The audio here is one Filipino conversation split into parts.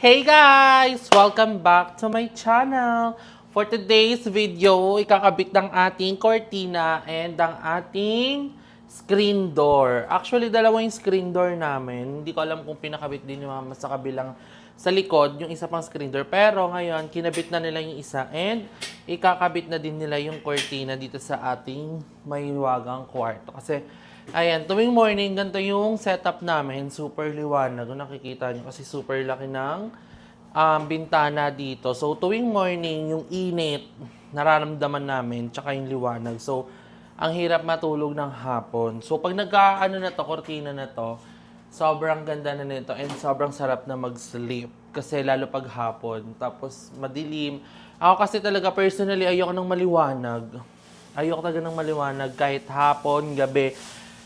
Hey guys! Welcome back to my channel. For today's video, ikakabit ng ating cortina and ang ating screen door. Actually, dalawa yung screen door namin. Hindi ko alam kung pinakabit din ni Mama sa kabilang sa likod, yung isa pang screen door. Pero ngayon, kinabit na nila yung isa and ikakabit na din nila yung cortina dito sa ating maywagang kwarto. Kasi ayan, tuwing morning, ganito yung setup namin. Super liwanag. Kung nakikita nyo, kasi super laki ng bintana dito. So, tuwing morning, yung init, nararamdaman namin, tsaka yung liwanag. So, ang hirap matulog ng hapon. So, pag nagka-ano na to, kortina na to, sobrang ganda na nito and sobrang sarap na mag-sleep. Kasi lalo pag hapon. Tapos, madilim. Ako kasi talaga, personally, ayoko ng maliwanag. Ayoko talaga ng maliwanag kahit hapon, gabi.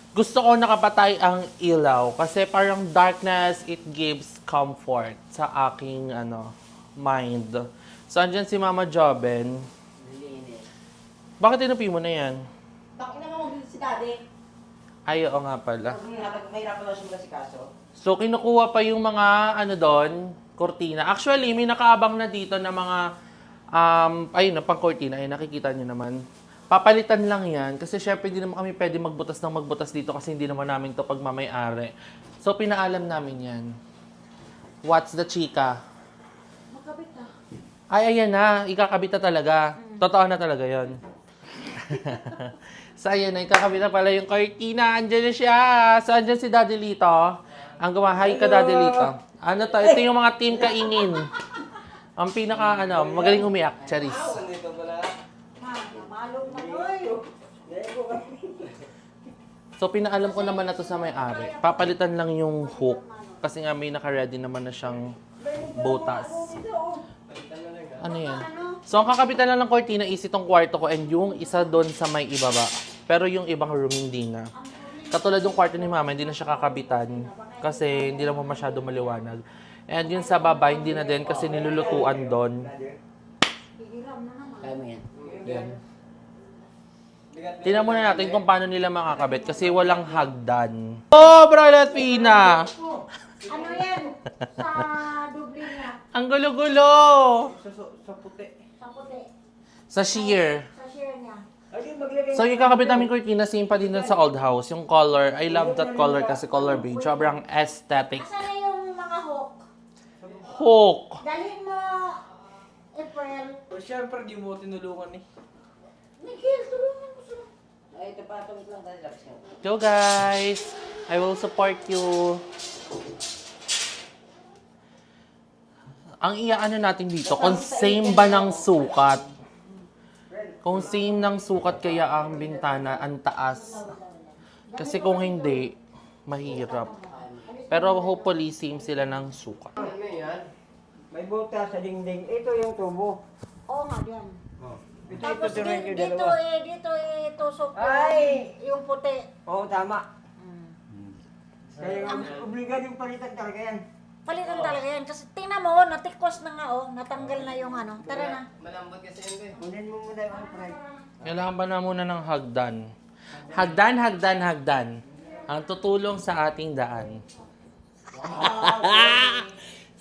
Gusto ko nakapatay ang ilaw kasi parang darkness, it gives comfort sa aking mind. So, andyan si Mama Joben. Bakit inupi mo na yan? Bakit naman mag si Daddy? Ay, oo nga pala. Mahirapan daw siya si Kaso. So, kinukuha pa yung mga, doon, kortina. Actually, may nakaabang na dito na mga, ayun, pang kortina. Ayun, nakikita nyo naman. Papalitan lang yan. Kasi syempre, hindi naman kami pwede magbutas ng magbutas dito kasi hindi naman namin to pagmamay-ari. So, pinaalam namin yan. What's the chika? Makabit na. Ay, ayan na. Ikakabit na talaga. Totoo na talaga yon. So, ayan na. Ikakabit na pala yung cortina. Andyan na siya. So, andyan si Daddy Lito. Ang gumahay ka, Daddy Lito. Ano to? Ito yung mga team kainin. Ang pinaka, magaling umiyak. Charis. Malog na to. So, pinaalam ko naman na to sa may-ari. Papalitan lang yung hook. Kasi nga may naka-ready naman na siyang butas. Ano yan? So, ang kakabitan lang ng cortina is itong kwarto ko and yung isa doon sa may ibaba. Pero yung ibang room hindi na. Katulad ng kwarto ni Mama, hindi na siya kakabitan kasi hindi naman masyado maliwanag. And yun sa baba, hindi na din kasi nilulutuan doon. Kaya mo yan. Yan. Tingnan muna natin kung paano nila makakabit kasi walang hagdan. Oh, Bro Latina! Ano yan? Sa dubli niya. Ang gulo-gulo! Sa puti. Sa puti. Sa sheer. Sa share niya. So, yung kakabit namin cortina, same pa din dun sa old house. Yung color, I love that color kasi color beige. Sobrang aesthetic. Asan na yung mga hook? Hook! Dalhin mo, April. O syempre, di mo tinulungan eh. Miguel, tulungan mo siya. Ay, ito pa, tumit lang tayo. Go guys! I will support you. Ang iaano natin dito, kung same ba ng sukat. Kung same ng sukat kaya ang bintana, ang taas. Kasi kung hindi, mahirap. Pero hopefully, same sila ng sukat. Ano yan? May butas sa dingding. Ito yung tubo. Oo nga, yan. Ito, Tapos ito yung dito dalawa. dito tusok Ay! yung puti. Oo, tama. Kaya obligado yung palitan talaga yan. Palitan talaga yan. Kasi tingnan mo, natikwas na nga natanggal na yung Tara na. Malambot kasi yun eh. Kunin mo muna yung fry. Kailangan ba na muna ng hagdan? Hagdan, hagdan, hagdan. Ang tutulong sa ating daan.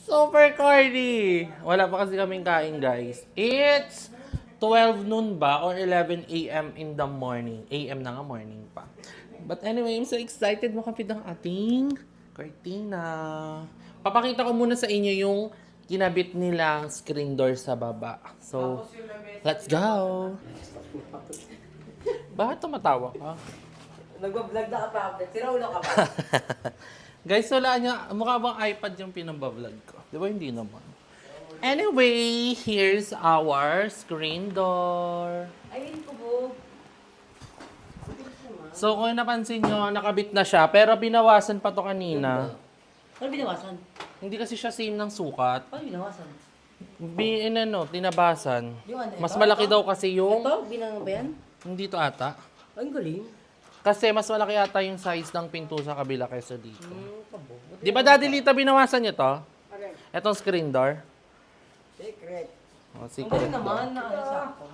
Super corny! Wala pa kasi kaming kain, guys. It's 12 noon ba or 11 a.m. in the morning. A.M. na nga, morning pa. But anyway, I'm so excited makapit ang ating cortina. Papakita ko muna sa inyo yung kinabit nilang screen door sa baba. So, let's go! Bakit tumatawa ka? Nagbablog na ka pa. Siraulo ka pa. Guys, wala niya. Mukha bang iPad yung pinambablog ko? Di ba hindi naman? Anyway, here's our screen door. Ayun ko po. So, kung napansin nyo, nakabit na siya. Pero binawasan pa to kanina. Ano binawasan? Hindi kasi siya same ng sukat. Ano binawasan? Tinabasan. Yung ano, Mas ito? malaki daw kasi yung... Ito? Binang ba yan? Hindi to ata. Ang galing. Kasi mas malaki ata yung size ng pinto sa kabila kaysa dito. Di ba, Daddy Lita, binawasan nyo to? Etong screen door? Secret. Oh, Ang secret galing door. naman na ano sa ako.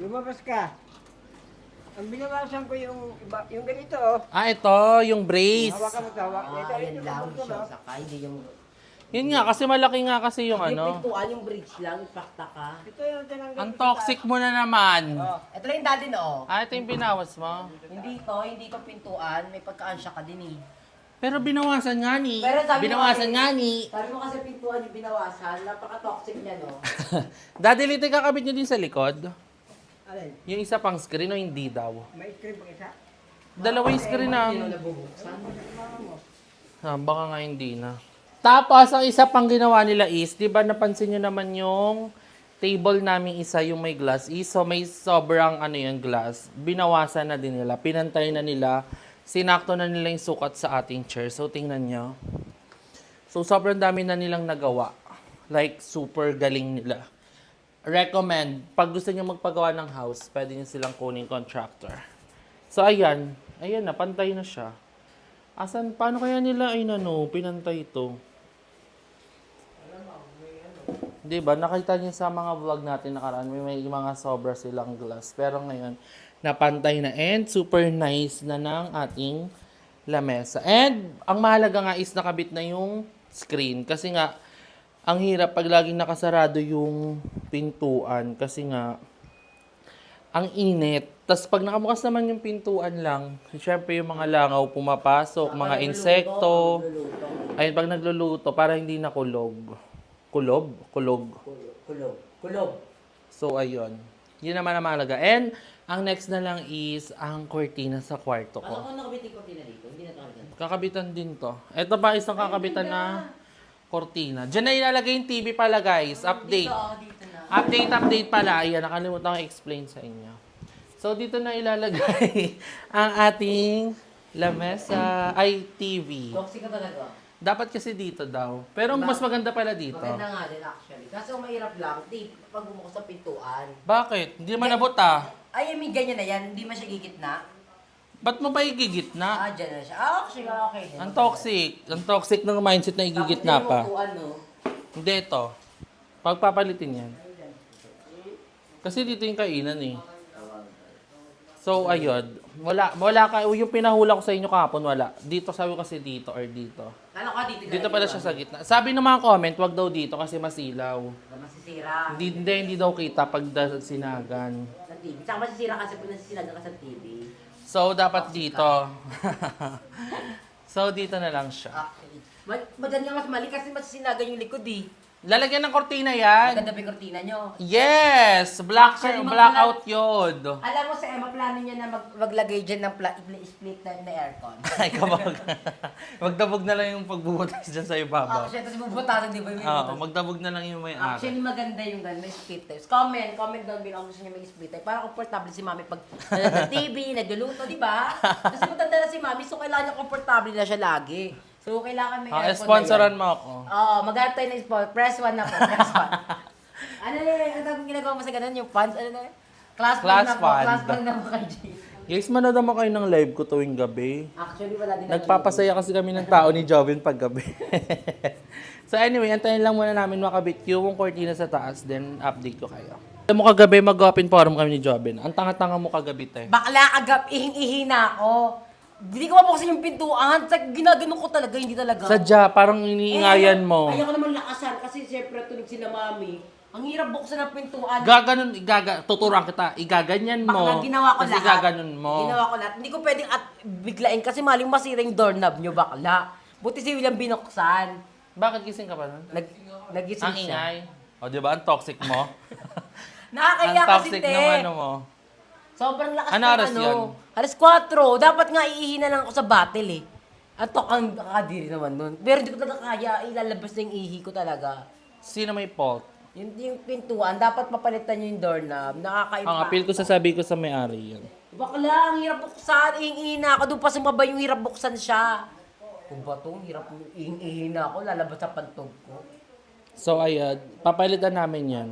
Lumabas ka. Ang binawasan ko yung iba, yung ganito oh. Ah, ito, yung brace. Hawakan mo tawa. Yan lang siya. Saka hindi yung Yun nga, kasi malaki nga kasi yung Yung ano. pintuan, yung bridge lang, ipakta ka. Ito yung tinanggal. Ang toxic mo na naman. Ito lang yung dati no. Ah, ito yung binawas mo. Hindi to pintuan, may pagkaansya ka din eh. Pero binawasan nga ni. Pero sabi mo Binawasan kasi- nga ni. Sabi mo kasi pintuan yung binawasan, napaka-toxic niya no. Daddy, lito kakabit nyo din sa likod. Alin? Yung isa pang screen o hindi daw. May screen pa isa? Dalawang screen na. Sino nabubuksan? Ah, baka nga hindi na. Tapos, ang isa pang ginawa nila is, di ba napansin nyo naman yung table namin isa yung may glass is, so may sobrang ano yung glass. Binawasan na din nila, pinantay na nila, sinakto na nila yung sukat sa ating chair. So, tingnan nyo. So, sobrang dami na nilang nagawa. Like, super galing nila. Recommend, pag gusto nyo magpagawa ng house, pwede nyo silang kuning contractor. So, ayan. Ayan na, pantay na siya. Asan, paano kaya nila ay pinantay ito? Di ba? Nakita niyo sa mga vlog natin nakaraan, may mga sobra silang glass. Pero ngayon, napantay na and super nice na ng ating lamesa. And ang mahalaga nga is nakabit na yung screen. Kasi nga, ang hirap pag laging nakasarado yung pintuan. Kasi nga, ang init. Tapos pag nakabukas naman yung pintuan lang, syempre yung mga langaw pumapasok, mga insekto. Ayun, pag nagluluto, para hindi nakulog. Kulog? Kulob. So, ayun. Yun naman ang mahalaga. And, ang next na lang is ang cortina sa kwarto Ano ko. kung nakabitin ko dito? Hindi na talaga. Kakabitan din to. Ito pa isang kakabitan na cortina. Diyan na ilalagay yung TV pala, guys. Update. Dito na. Update pala. Ayan, nakalimutan ko i-explain sa inyo. So, dito na ilalagay ang ating lamesa, ay TV. Toxic ka talaga. Dapat kasi dito daw. Pero mas maganda pala dito. Maganda nga din actually. Kaso mahirap lang, pag bumukas sa pintuan. Bakit? Hindi naman nabot ah. Ay, may ganyan na yan. Hindi man siya gigitna. Ba't mo pa igigitna? Dyan na siya. Actually, okay din. Ang toxic. Ang toxic ng mindset na igigitna Tapos, pa. yung upuan, no? Hindi ito. Pagpapalitin yan. Kasi dito yung kainan eh. So, ayun. Wala ka. Yung pinahula ko sa inyo kahapon, wala. Dito, sabi ko kasi dito or dito. Ano ka dito? Dito pala siya sa gitna. Sabi ng mga comment, wag daw dito kasi masilaw. Masisira. Hindi daw kita pag sinagan. Sa TV. Tsaka masisira kasi kung nasisinaga ka sa TV. So, dapat dito. So, dito na lang siya. Actually. Maganda nga mas mali kasi masisinaga yung likod eh. Lalagyan ng kortina yan. Maganda pa yung kortina nyo. Yes! Actually, Blackout yun. Alam mo sa Emma, plano niya na maglagay dyan ng split na aircon. Ay, kabag. Magdabog na lang yung pagbubutas dyan sa ibabaw. Actually, tapos bubutasan, di ba? May Oo, butas. magdabog na lang yung may ari. Actually, maganda yung may split types. Comment down below kung gusto niya may split type. Para komportable si mami pag nanonood ng TV, nagluluto, di ba? Kasi matanda na si mami, so kailangan niya komportable na siya lagi. So, kailangan may aircon Sponsoran na mo ako. Oo, maghanap tayo ng sponsor. Press 1 na po, press 1. Ano na yun? Ano ginagawa mo sa ganun? Yung funds? Ano na yun? Class Class fund na po. fund. Class fund na po kay G. Guys, manood naman kayo ng live ko tuwing gabi. Actually, wala din. Nagpapasaya kasi kami ng tao ni Jovin pag gabi. So anyway, antayin lang muna namin makabit yung cortina sa taas, then update ko kayo. Alam mo kagabi, mag-open forum kami ni Jovin. Ang tanga-tanga mo kagabi, te. Bakla agap, ihing-ihi na ako. Hindi ko mabuksan yung pintuan. Ginaganon ko talaga, hindi talaga. Sadya, parang iniingayan mo. Ayoko naman lakasan kasi siyempre tunog sila mami. Ang hirap buksan ng pintuan. Tuturuan kita, igaganyan mo. Bakla, ginawa ko Kasi lahat. gaganon mo. Ginawa ko lahat. Hindi ko pwedeng biglain kasi maling masira yung doorknob nyo, bakla. Buti si William binuksan. Bakit gising ka pa nun? Nagising Ang siya. ingay. O, di ba? Ang toxic mo. Nakakaya Ang kasi, toxic te. ng ano mo. Sobrang lakas Ano ng oras yun? Alas 4. Dapat nga iihi na lang ako sa battle eh. At ang kakadiri naman nun. Pero hindi ko talaga kaya. Ilalabas na yung ihi ko talaga. Sino may fault? Yung pintuan, dapat papalitan nyo yung doorknob. Nakakaiba. Ang appeal ko sasabi ko sa may-ari yan. Bakla, ang hirap buksan. Ihi na ako. Doon pa sumabay yung hirap buksan siya. Kung ba itong hirap ihi na ako, lalabas sa pantog ko. So, ayan. Papalitan namin yan.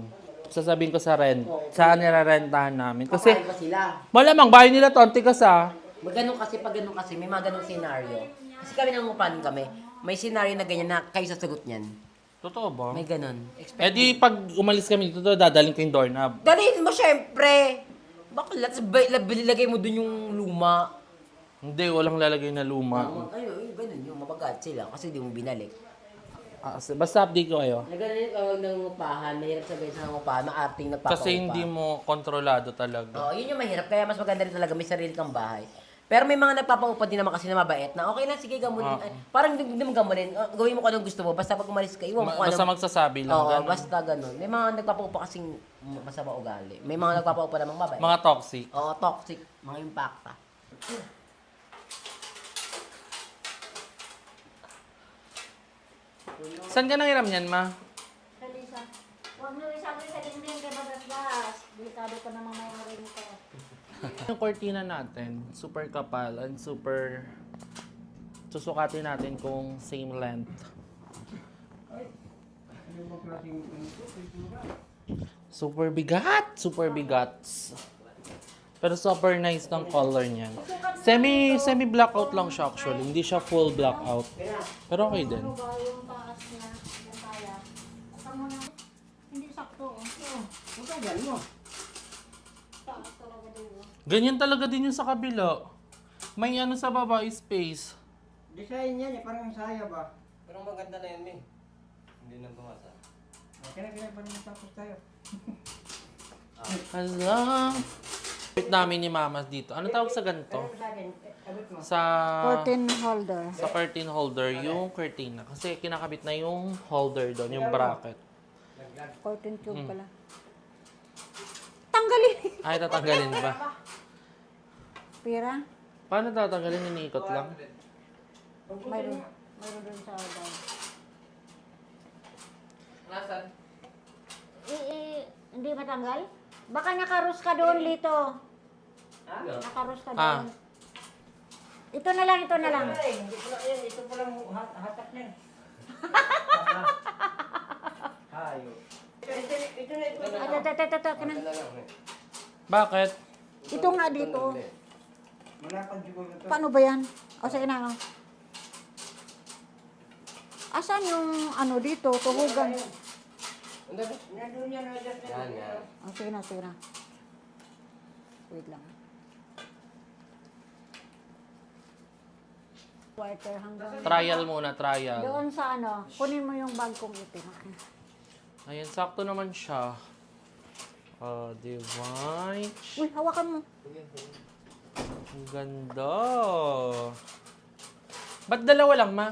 Sasabihin ko sa rent. Saan nirarentahan namin. Kasi, Kakaiba sila. malamang bahay nila to, antigas ah. Ganun kasi, pag ganun kasi, may mga ganung senaryo. Kasi kami nangungupahan kami. May senaryo na ganyan na kayo sasagot niyan. Totoo ba? May ganun. Eh di, pag umalis kami dito, dadaling ko yung doorknob. Dalhin mo syempre. Bakit lagay mo dun yung luma? Hindi, walang lalagay na luma. Ayun, ganun yung mabagat sila kasi di mo binalik. Basta update ko kayo. Nagalit ang nangungupahan, mahirap sabihin sa nangungupahan, maarting nagpapaupa. Kasi hindi mo kontrolado talaga. Oo, yun yung mahirap. Kaya mas maganda rin talaga may sarili kang bahay. Pero may mga nagpapaupa din naman kasi na mabait na okay lang, sige, gamunin. Ay, parang hindi mo gamunin. Gawin mo kung anong gusto mo. Basta pag umalis ka, iwan mo kung Basta anong... magsasabi lang. Oo, ganun. basta ganun. May mga nagpapaupa kasing masama ugali. May mga nagpapaupa namang mabait. Mga toxic. Oo, toxic. Mga impacta. Saan ka nangiram yan, ma? Sa Lisa. Huwag mo isabi sa dingding kay Bagasgas. Delikado pa naman may rin ko. Yung cortina natin, super kapal and super... Susukatin natin kung same length. Super bigat! Super bigat. Pero super nice ng color niyan. Semi blackout lang siya actually. Hindi siya full blackout. Pero okay din. Ano ba yung taas niya? Yung kaya. Saan mo na? Hindi sakto. Huwag ka dyan mo. Taas talaga din. Ganyan talaga din yung sa kabila. May ano sa baba, space. Design yan eh, parang saya ba? Pero maganda na yun, Min. Hindi nang tumasa. Kaya pa naman tapos tayo. Hala. Wait namin ni Mama dito. Ano tawag sa ganito? Sa akin, abot mo. Sa... Curtain holder. Sa curtain holder, yung curtain. Kasi kinakabit na yung holder doon, yung bracket. Curtain tube pala. Tanggalin! Ay, tatanggalin ba? Pira? Paano tatanggalin? Iniikot lang? Mayroon. Mayroon dun sa bag. Nasaan? Hindi matanggal? Baka nakarus ka doon, Lito. Nakarus ka doon. Ito na lang, ito na lang. Ito po lang hatak niyan. Hayo. Ito na. Ito ka na. Ganda lang, Min. Bakit? Ito nga dito. Malapad siguro ito. Paano ba yan? O sige na. Asan yung ano dito? Tuhugan. Anda ba? Nandun yan, adjust na. Yan, yan. O sige na, sige na. Wait lang. Quarter hanggang... Trial muna, trial. Doon sa ano, kunin mo yung bag kong itim. Ayan, sakto naman siya. Divine. Uy, hawakan mo. Ang ganda. Ba't dalawa lang, ma?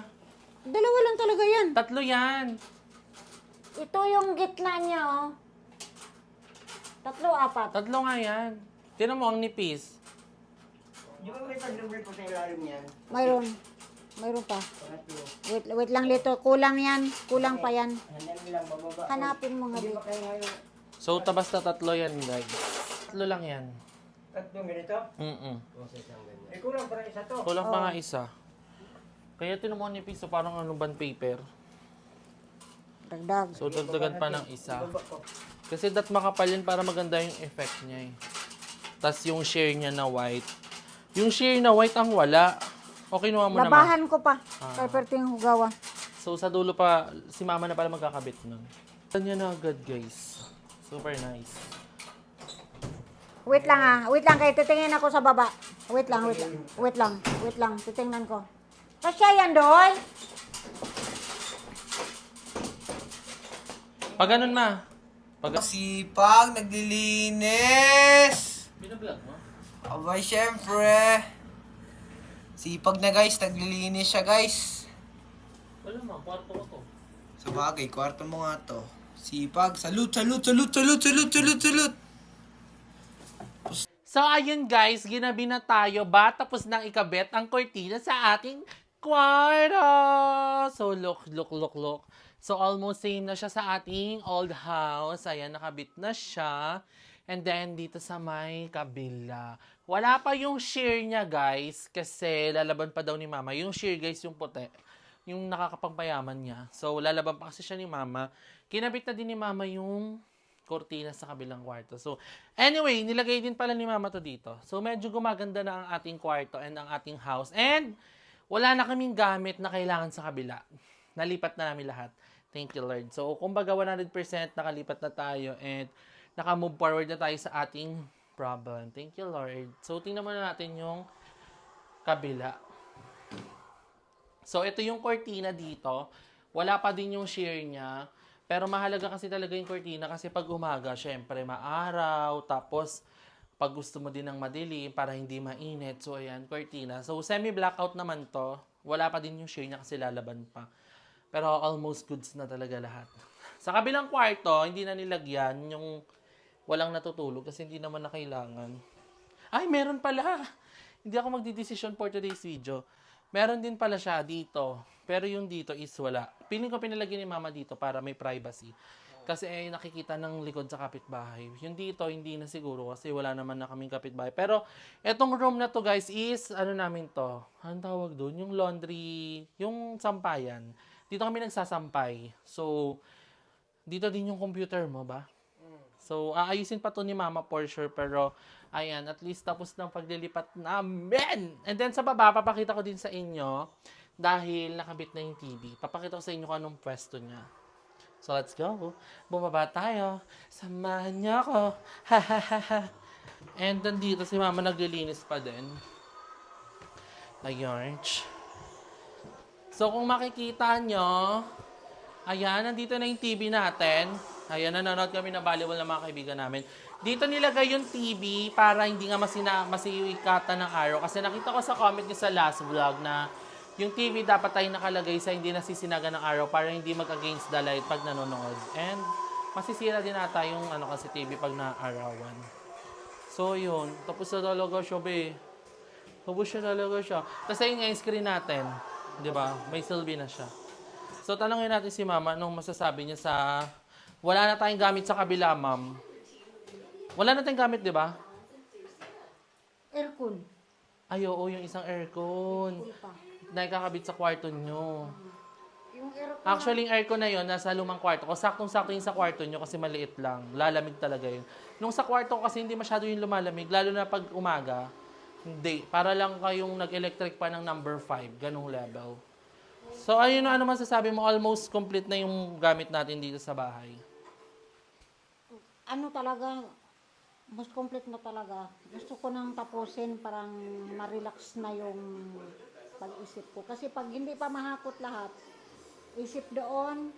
Dalawa lang talaga yan. Tatlo yan. Ito yung gitna niya, oh. Tatlo, apat. Tatlo nga yan. Tinan mo ang nipis. Di ba may pag-double po sa ilalim yan? Mayroon. Mayroon pa. Tatlo. Wait lang, Lito. Kulang yan. Kulang pa yan. Handang lang, bababa. Hanapin mo nga Hindi dito. ba kayo ngayon? So, basta tatlo yan, guys. Tatlo lang yan. Tatlong ganito? Mm-mm. Eh kulang parang isa to. Kulang pa nga isa. Kaya tinan mo ang nipis, so parang ano band paper. Dagdag. So, dagdagan pa ng isa. Baba ko. Kasi dat makapal yan para maganda yung effect niya eh. Tapos yung sheer niya na white. Yung sheer na white ang wala. O kinuha mo naman. Labahan ko pa. Kay Perting Hugawa. So sa dulo pa, si mama na pala magkakabit nun. Yan na agad guys. Super nice. Wait lang ah. Wait lang kayo. Titingin ako sa baba. Wait lang, wait lang. Wait lang. Wait lang. Titingnan ko. Kasya yan, Doy. Pag ganun ma. Pag... Sipag, naglilinis! Binablog mo? Abay, syempre. Sipag na guys, naglilinis siya guys. Wala ma, kwarto ko to. Sa bagay, kwarto mo nga to. Sipag, salute, salute, salute, salute, salute, salute, salute. So ayun guys, ginabi na tayo ba tapos nang ikabit ang cortina sa ating kwarto. So look. So almost same na siya sa ating old house. Ayan, nakabit na siya. And then dito sa may kabila. Wala pa yung sheer niya guys kasi lalaban pa daw ni mama. Yung sheer guys, yung puti. Yung nakakapagpayaman niya. So lalaban pa kasi siya ni mama. Kinabit na din ni mama yung cortina sa kabilang kwarto. So, anyway, nilagay din pala ni mama to dito. So, medyo gumaganda na ang ating kwarto and ang ating house. And, wala na kaming gamit na kailangan sa kabila. Nalipat na namin lahat. Thank you, Lord. So, kumbaga 100% nakalipat na tayo and naka-move forward na tayo sa ating problem. Thank you, Lord. So, tingnan muna natin yung kabila. So, ito yung cortina dito. wala pa din yung sheer niya. Pero mahalaga kasi talaga yung cortina kasi pag umaga, syempre maaraw, tapos pag gusto mo din ng madilim para hindi mainit. So, ayan, cortina. So, semi-blackout naman to. Wala pa din yung sheer niya kasi lalaban pa. Pero almost goods na talaga lahat. Sa kabilang kwarto, hindi na nilagyan yung walang natutulog kasi hindi naman na kailangan. Ay, meron pala! Hindi ako magdidesisyon for today's video. Meron din pala siya dito. Pero yung dito is wala. Piling ko pinalagyan ni mama dito para may privacy. Kasi nakikita ng likod sa kapitbahay. Yung dito, hindi na siguro kasi wala naman na kaming kapitbahay. Pero, etong room na to guys is, ano namin to? Anong tawag doon? Yung laundry, yung sampayan. Dito kami nagsasampay. So, dito din yung computer mo ba? So, aayusin pa to ni mama for sure. Pero, ayan, at least tapos ng paglilipat namin. And then sa baba, papakita ko din sa inyo dahil nakabit na yung TV. Papakita ko sa inyo kung anong pwesto niya. So, let's go. Bumaba tayo. Samahan niyo ako. And then dito si mama naglilinis pa din. Ayun. So, kung makikita nyo, ayan, nandito na yung TV natin. Ayan, nanonood kami na volleyball ng mga kaibigan namin. Dito nilagay yung TV para hindi nga masiwikatan ng araw. Kasi nakita ko sa comment niyo sa last vlog na yung TV dapat tayo nakalagay sa hindi nasisinaga ng araw para hindi mag-against the light pag nanonood. And masisira din ata yung kasi TV pag naarawan. So yun, tapos na talaga siya, be. Tapos siya talaga siya. Tapos ayun nga yung screen natin. Di ba? May silbi na siya. So tanongin natin si mama anong masasabi niya sa wala na tayong gamit sa kabila, ma'am. Wala na tayong gamit, di ba? Aircon. Ay, oo, yung isang aircon. Hindi pa. Nakakabit sa kwarto nyo. Yung aircon. Actually, yung aircon na yun, nasa lumang kwarto ko. Saktong-sakto yung sa kwarto nyo kasi maliit lang. Lalamig talaga yun. Nung sa kwarto ko kasi hindi masyado yung lumalamig, lalo na pag umaga, hindi. Para lang kayong nag-electric pa ng number 5, ganong level. So, ayun na ano masasabi mo, almost complete na yung gamit natin dito sa bahay. Ano talaga, most complete na talaga. Gusto ko nang tapusin, parang ma-relax na yung pag-isip ko. Kasi pag hindi pa mahakot lahat, isip doon,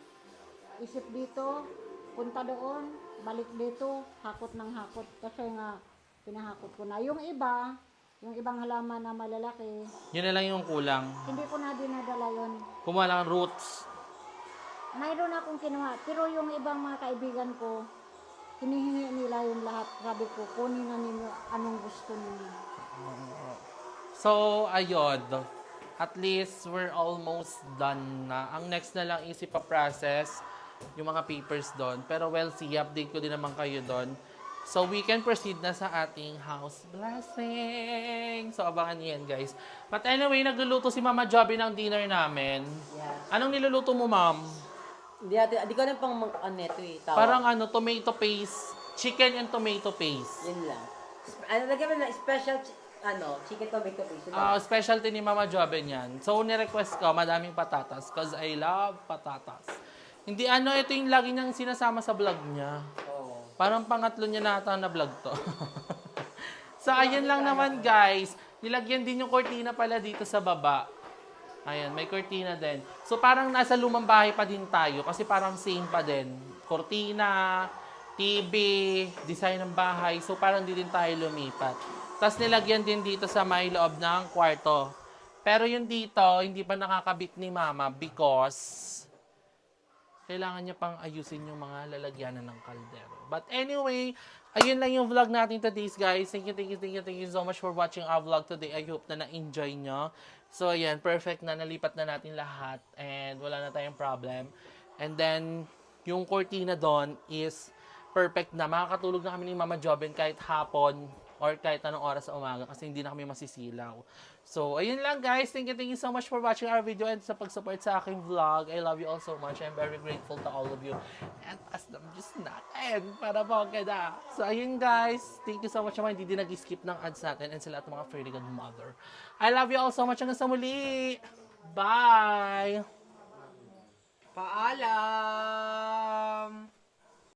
isip dito, punta doon, balik dito, hakot ng hakot. Kasi nga, pinahakot ko na. Yung ibang halaman na malalaki, Yun na lang yung kulang. hindi ko na dinadala yun. Kumuha lang roots. Mayroon akong kinuha, pero yung ibang mga kaibigan ko, hinihingi nila yung lahat. Sabi ko, kunin na ninyo anong gusto ninyo. So, ayun. At least, we're almost done na. Ang next na lang is ipaprocess yung mga papers doon. Pero well, see, update ko din naman kayo doon. So, we can proceed na sa ating house blessing. So, abangan niyo yan, guys. But anyway, nagluluto si Mama Joby ng dinner namin. Yeah. Anong niluluto mo, ma'am? Hindi ko na pang ito tawag. Parang tomato paste. Chicken and tomato paste. Yun lang. Lagyan mo na special, chicken tomato paste. Yun lang. Specialty ni Mama Joby niyan. So, ni-request ko, madaming patatas. Cause I love patatas. Hindi ito yung lagi niyang sinasama sa vlog niya. Oo. Parang pangatlo niya na ata na vlog to. So, ayun lang naman guys. Nilagyan din yung cortina pala dito sa baba. Ayan, may cortina din. So, parang nasa lumang bahay pa din tayo kasi parang same pa din. Cortina, TV, design ng bahay. So, parang di din tayo lumipat. Tapos, nilagyan din dito sa may loob ng kwarto. Pero yung dito, hindi pa nakakabit ni Mama because kailangan niya pang ayusin yung mga lalagyanan ng kaldero. But anyway, ayun lang yung vlog natin today, guys. Thank you so much for watching our vlog today. I hope na na-enjoy nyo. So, ayan, perfect na. Nalipat na natin lahat. And wala na tayong problem. And then, yung cortina doon is perfect na. Makakatulog na kami ni Mama Joben kahit hapon or kahit anong oras sa umaga kasi hindi na kami masisilaw. So, ayun lang guys. Thank you so much for watching our video and sa pag-support sa aking vlog. I love you all so much. I'm very grateful to all of you. And as them just natin para pagkada. So, ayun guys. Thank you so much naman. Hindi din nag-skip ng ads natin and sa lahat ng mga fairy godmother. I love you all so much. Hanggang sa muli. Bye! Paalam!